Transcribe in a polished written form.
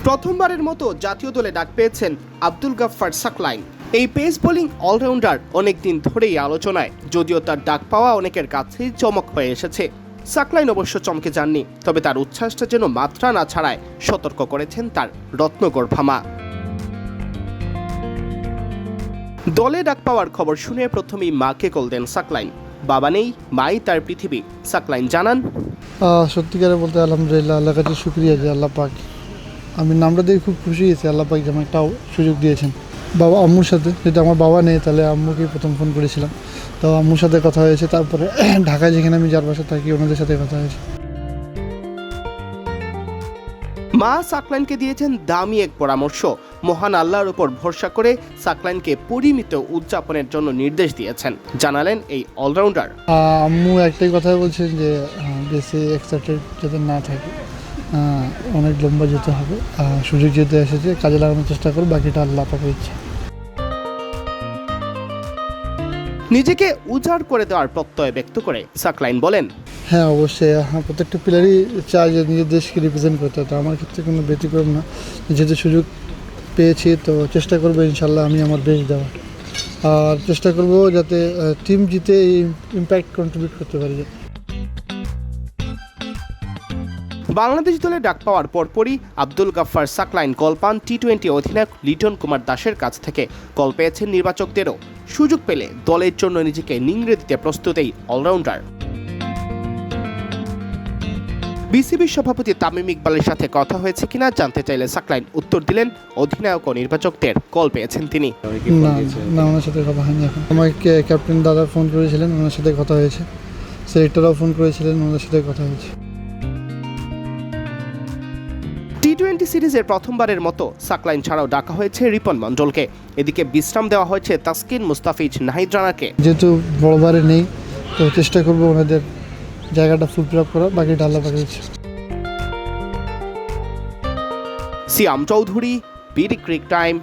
প্রথমবারের মতো জাতীয় দলে ডাক পেয়েছেন আব্দুল গাফফার সাকলাইন। এই পেস বোলিং অলরাউন্ডার অনেকদিন ধরেই আলোচনায়, যদিও তার ডাক পাওয়া অনেকের কাছেই চমক হয়ে এসেছে। সাকলাইন অবশ্য চমকে যাননি, তবে তার উচ্ছ্বাসটা যেন মাত্রা না ছাড়ায় সতর্ক করেছেন তার রত্নগর্ভা মা। দলে ডাক পাওয়ার খবর শুনে প্রথমেই মাকে কল দেন সাকলাইন। বাবা নেই, মাই তার পৃথিবী। সাকলাইন জানান, সত্যিকারে বলতে আলহামদুলিল্লাহ, আল্লাহ কাছে শুক্রিয়া যে আল্লাহ পাক, আমি নামটা দিয়ে খুব খুশি হয়েছি। আল্লাহ পাক যেমন একটা সুযোগ দিয়েছেন বাবা আম্মুর সাথে, যদি আমার বাবা নেই তাহলে আম্মুকেই প্রথম ফোন করেছিলাম। তো আম্মুর সাথে কথা হয়েছে, তারপরে ঢাকায় যেখানে আমি যার বাসায় থাকি ওনাদের সাথে কথা হয়েছে। মা সাকলাইনকে দিয়েছেন দামি এক পরামর্শ। মহান আল্লাহর উপর ভরসা করে সাকলাইনকে পরিমিত উদযাপনের জন্য নির্দেশ দিয়েছেন, জানালেন এই অলরাউন্ডার। আম্মু একটাই কথা বলছেন যে বেশি এক্সাইটেড যাতে না থাকে, অনেক লম্বা যেতে হবে, সুযোগ যেতে এসেছে কাজে লাগানোর চেষ্টা করো, বাকিটা আল্লাহ পাকের ইচ্ছা। নিজেকে উজাড় করে দেওয়ার প্রত্যয় ব্যক্ত করে সাকলাইন বলেন, হ্যাঁ অবশ্যই, প্রত্যেকটা প্লেয়ারই চায় যে নিজের দেশকে রিপ্রেজেন্ট করতে। তো আমার ক্ষেত্রে কোনো ব্যতিক্রম না, যেহেতু সুযোগ পেয়েছি তো চেষ্টা করবো ইনশাল্লাহ আমি আমার দেশ দেওয়া, আর চেষ্টা করব যাতে টিম জিতে এই ইম্প্যাক্ট কন্ট্রিবিউট করতে পারি। বাংলাদেশ দলে ডাক পাওয়ার পরপরই আব্দুল গাফফার সাকলাইন কল পান টি-20 অধিনায়ক লিটন কুমার দাসের কাছ থেকে। কল পেয়েছেন নির্বাচকদেরও। সুযোগ পেলে দলের জন্য নিজেকে নিংড়ে দিতে প্রস্তুত এই অলরাউন্ডার। বিসিবির সভাপতি তামিম ইকবালের সাথে কথা হয়েছে কিনা জানতে চাইলে সাকলাইন উত্তর দিলেন, অধিনায়ক ও নির্বাচকদের কল পেয়েছেন তিনি। না, ওনার সাথে কথা হয়নি এখন। আমাকে ক্যাপ্টেন দাদা ফোন করেছিলেন, ওনার সাথে কথা হয়েছে। সিলেক্টররাও ফোন করেছিলেন, ওনার সাথে কথা হয়েছে। টি-20 সিরিজের প্রথমবারের মতো সাকলাইন ছাড়াও ডাকা হয়েছে রিপন মণ্ডলকে। এদিকে বিশ্রাম দেওয়া হয়েছে তাসকিন, মুস্তাফিজ, নাহিদ রানাকে। যেহেতু বড়বারে নেই তো চেষ্টা করবো ওনাদের জায়গাটা ফুলফিল আপ করা, বাকিটা আল্লাহ পাকের ইচ্ছা। সিয়াম চৌধুরী, বিডি ক্রিক টাইম।